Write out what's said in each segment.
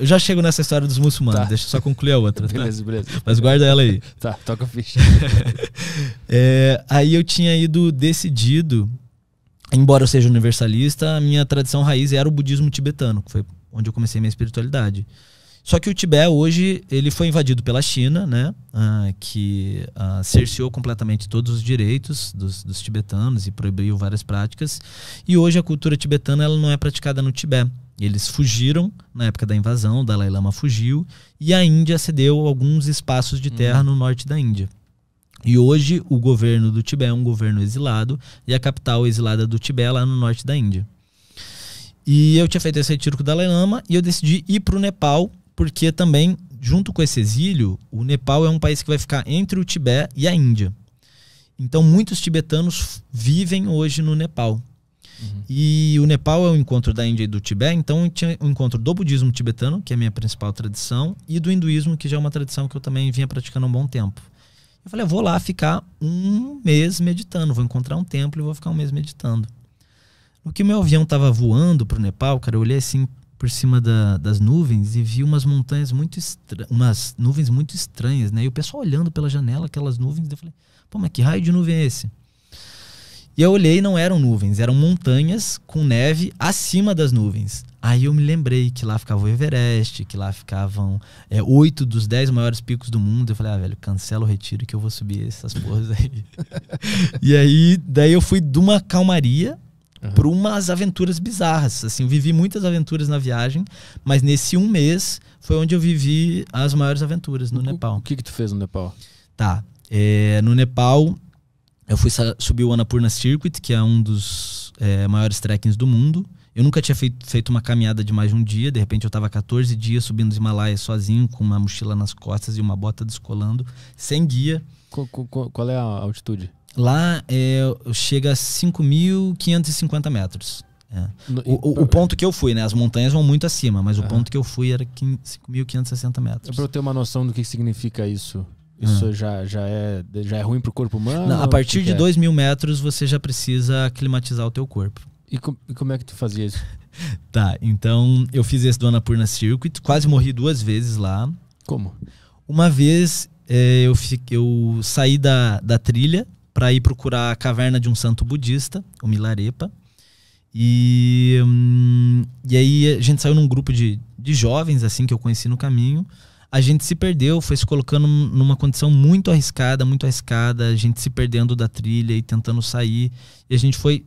Eu já chego nessa história dos muçulmanos, Tá. deixa eu só concluir a outra. Beleza, beleza. Mas guarda ela aí. Tá, toca a ficha. Aí eu tinha ido decidido, embora eu seja universalista, a minha tradição raiz era o budismo tibetano, que foi onde eu comecei minha espiritualidade. Só que o Tibete hoje, ele foi invadido pela China, né? Que cerceou completamente todos os direitos dos tibetanos e proibiu várias práticas. E hoje a cultura tibetana ela não é praticada no Tibete. Eles fugiram na época da invasão, o Dalai Lama fugiu, e a Índia cedeu alguns espaços de terra no norte da Índia. E hoje o governo do Tibete é um governo exilado, e a capital exilada do Tibete é lá no norte da Índia. E eu tinha feito esse retiro com o Dalai Lama, e eu decidi ir para o Nepal, porque também, junto com esse exílio, o Nepal é um país que vai ficar entre o Tibete e a Índia. Então muitos tibetanos vivem hoje no Nepal. E o Nepal é o encontro da Índia e do Tibete, então tinha o encontro do budismo tibetano, que é a minha principal tradição, e do hinduísmo, que já é uma tradição que eu também vinha praticando há um bom tempo. Eu falei, eu vou lá ficar um mês meditando, vou encontrar um templo e vou ficar um mês meditando. No que o meu avião estava voando para o Nepal, cara, eu olhei assim por cima das nuvens e vi umas montanhas umas nuvens muito estranhas, né? E o pessoal olhando pela janela, aquelas nuvens, eu falei, pô, mas que raio de nuvem é esse? E eu olhei e não eram nuvens, eram montanhas com neve acima das nuvens. Aí eu me lembrei que lá ficava o Everest, que lá ficavam 8 dos 10 maiores picos do mundo. Eu falei, velho, cancela o retiro que eu vou subir essas porras aí. E aí, daí eu fui de uma calmaria para umas aventuras bizarras. Assim, eu vivi muitas aventuras na viagem, mas nesse um mês foi onde eu vivi as maiores aventuras no Nepal. O que tu fez no Nepal? Tá, no Nepal eu fui subir o Annapurna Circuit, que é um dos maiores trekkings do mundo. Eu nunca tinha feito uma caminhada de mais de um dia. De repente eu estava 14 dias subindo os Himalaias sozinho, com uma mochila nas costas e uma bota descolando, sem guia. Qual é a altitude? Lá chega a 5.550 metros. O ponto que eu fui, né? As montanhas vão muito acima, mas o ponto que eu fui era 5.560 metros. Para eu ter uma noção do que significa isso. Isso já é ruim pro corpo humano? Não, a partir de 2.000 metros você já precisa aclimatizar o teu corpo. E como é que tu fazia isso? Tá, então eu fiz esse do Annapurna Circuit, quase morri 2 vezes lá. Como? Uma vez eu saí da trilha para ir procurar a caverna de um santo budista, o Milarepa. E aí a gente saiu num grupo de jovens assim que eu conheci no caminho. A gente se perdeu, foi se colocando numa condição muito arriscada, a gente se perdendo da trilha e tentando sair. E a gente foi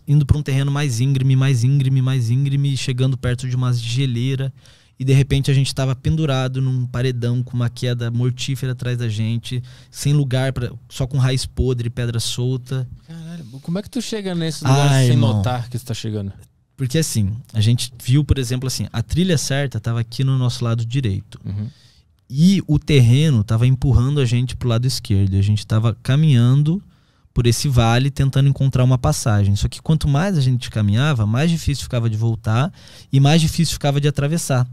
indo para um terreno mais íngreme, chegando perto de uma geleira. E de repente a gente estava pendurado num paredão com uma queda mortífera atrás da gente, sem lugar, só com raiz podre, pedra solta. Caralho, como é que tu chega nesse lugar sem notar que tu tá chegando? Porque assim, a gente viu, por exemplo, assim, a trilha certa estava aqui no nosso lado direito. E o terreno estava empurrando a gente pro lado esquerdo. E a gente estava caminhando por esse vale, tentando encontrar uma passagem. Só que quanto mais a gente caminhava, mais difícil ficava de voltar e mais difícil ficava de atravessar.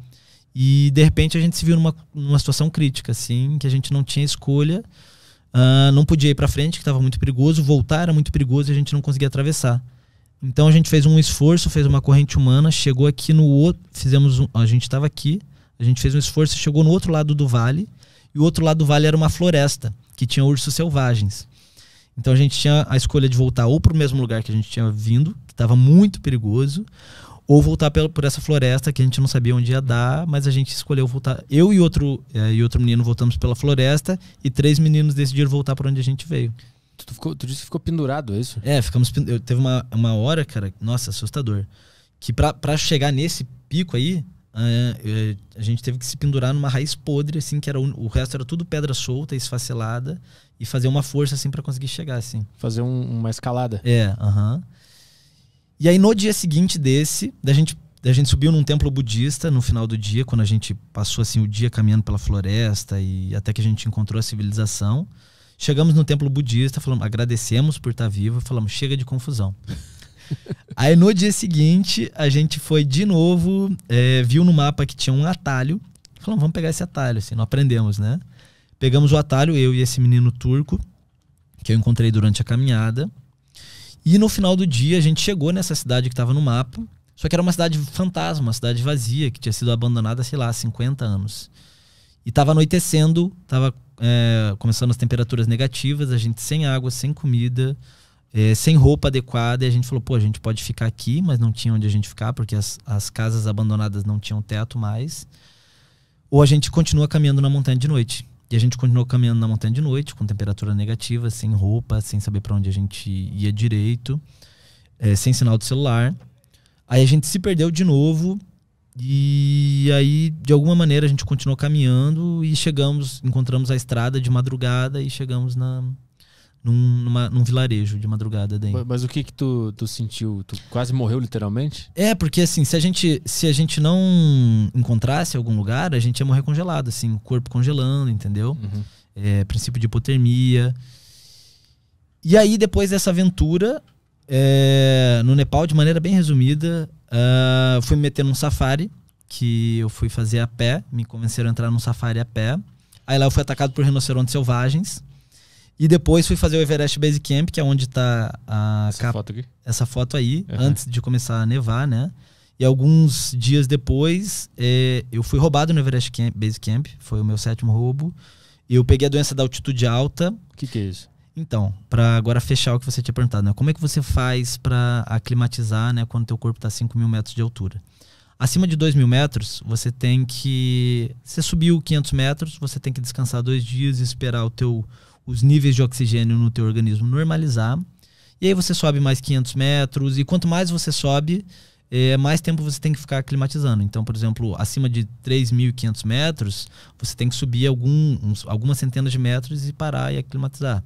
E de repente a gente se viu numa situação crítica, assim, que a gente não tinha escolha. Não podia ir para frente, que estava muito perigoso. Voltar era muito perigoso e a gente não conseguia atravessar. Então a gente fez um esforço, fez uma corrente humana, chegou aqui no outro, a gente estava aqui, a gente fez um esforço e chegou no outro lado do vale, e o outro lado do vale era uma floresta, que tinha ursos selvagens. Então a gente tinha a escolha de voltar ou para o mesmo lugar que a gente tinha vindo, que estava muito perigoso, ou voltar por essa floresta que a gente não sabia onde ia dar, mas a gente escolheu voltar. Eu e outro menino voltamos pela floresta, e 3 meninos decidiram voltar para onde a gente veio. Tu disse que ficou pendurado, é isso? Ficamos pendurados. Teve uma hora, cara, nossa, assustador. Que pra chegar nesse pico aí, a gente teve que se pendurar numa raiz podre, assim, que era o resto era tudo pedra solta, esfacelada, e fazer uma força, assim, pra conseguir chegar, assim. Fazer uma escalada. E aí, no dia seguinte da gente subiu num templo budista no final do dia, quando a gente passou, assim, o dia caminhando pela floresta, e até que a gente encontrou a civilização. Chegamos no templo budista, agradecemos por estar vivo, falamos, chega de confusão. Aí no dia seguinte, a gente foi de novo, viu no mapa que tinha um atalho, falamos, vamos pegar esse atalho, assim, não aprendemos, né? Pegamos o atalho, eu e esse menino turco, que eu encontrei durante a caminhada, e no final do dia a gente chegou nessa cidade que estava no mapa, Só que era uma cidade fantasma, uma cidade vazia, que tinha sido abandonada, sei lá, há 50 anos. E tava anoitecendo, tava começando as temperaturas negativas, a gente sem água, sem comida, sem roupa adequada. E a gente falou, pô, a gente pode ficar aqui, mas não tinha onde a gente ficar, porque as casas abandonadas não tinham teto mais. Ou a gente continua caminhando na montanha de noite. E a gente continuou caminhando na montanha de noite, com temperatura negativa, sem roupa, sem saber para onde a gente ia direito, sem sinal de celular. Aí a gente se perdeu de novo e aí, de alguma maneira, a gente continuou caminhando e encontramos a estrada de madrugada e chegamos num vilarejo de madrugada daí. Mas o que tu sentiu? Tu quase morreu literalmente? Porque assim, se a gente não encontrasse algum lugar, a gente ia morrer congelado, assim, o corpo congelando, entendeu? Uhum. Princípio de hipotermia. E aí, depois dessa aventura, no Nepal, de maneira bem resumida, fui me meter num safari, que eu fui fazer a pé, me convenceram a entrar num safari a pé. Aí lá eu fui atacado por rinocerontes selvagens. E depois fui fazer o Everest Base Camp, que é onde tá essa foto aí, antes de começar a nevar, né? E alguns dias depois, eu fui roubado no Everest Base Camp, foi o meu 7º roubo. Eu peguei a doença da altitude alta. O que é isso? Então, para agora fechar o que você tinha perguntado, né? Como é que você faz para aclimatizar, né, quando teu corpo está a 5.000 metros de altura? Acima de 2.000 metros, você tem que... Você subiu 500 metros, você tem que descansar 2 dias e esperar os níveis de oxigênio no teu organismo normalizar. E aí você sobe mais 500 metros. E quanto mais você sobe, mais tempo você tem que ficar aclimatizando. Então, por exemplo, acima de 3.500 metros, você tem que subir algumas centenas de metros e parar e aclimatizar.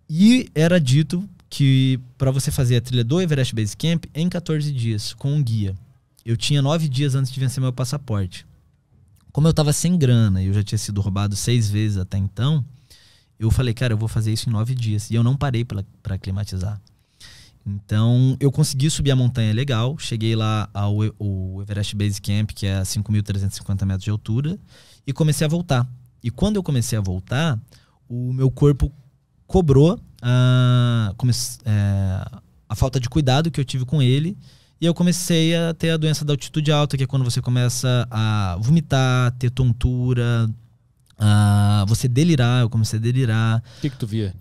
E era dito que para você fazer a trilha do Everest Base Camp em 14 dias, com um guia. Eu tinha 9 dias antes de vencer meu passaporte. Como eu estava sem grana e eu já tinha sido roubado 6 vezes até então, eu falei, cara, eu vou fazer isso em 9 dias. E eu não parei para aclimatizar. Então, eu consegui subir a montanha legal. Cheguei lá ao Everest Base Camp, que é a 5.350 metros de altura, e comecei a voltar. E quando eu comecei a voltar, o meu corpo cobrou a falta de cuidado que eu tive com ele. E eu comecei a ter a doença da altitude alta, que é quando você começa a vomitar, ter tontura, você delirar. Eu comecei a delirar. O que tu via?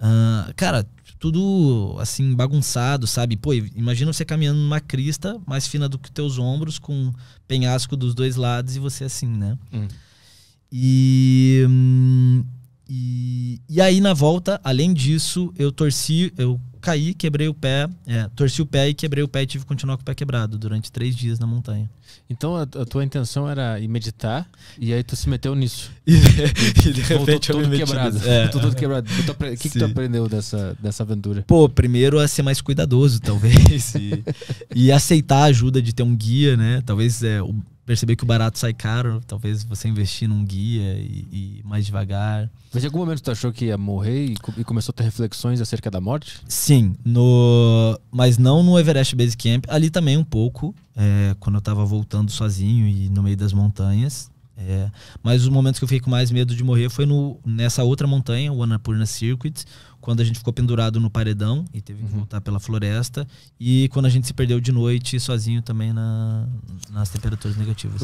Cara, tudo assim bagunçado, sabe? Pô, imagina você caminhando numa crista mais fina do que teus ombros, com penhasco dos 2 lados e você assim, né? E aí na volta, além disso, eu caí, quebrei o pé, torci o pé e quebrei o pé e tive que continuar com o pé quebrado durante 3 dias na montanha. Então a tua intenção era ir meditar e aí tu se meteu nisso. E de repente todo quebrado. Todo quebrado. O que tu aprendeu dessa aventura? Pô, primeiro a ser mais cuidadoso, talvez, e aceitar a ajuda de ter um guia, né? Talvez perceber que o barato sai caro, talvez você investir num guia e mais devagar. Mas em algum momento tu achou que ia morrer e começou a ter reflexões acerca da morte? Sim, mas não no Everest Base Camp. Ali também um pouco, quando eu tava voltando sozinho e no meio das montanhas. Mas os momentos que eu fiquei com mais medo de morrer foi nessa outra montanha, o Annapurna Circuit, quando a gente ficou pendurado no paredão e teve que voltar pela floresta, e quando a gente se perdeu de noite sozinho também nas temperaturas negativas.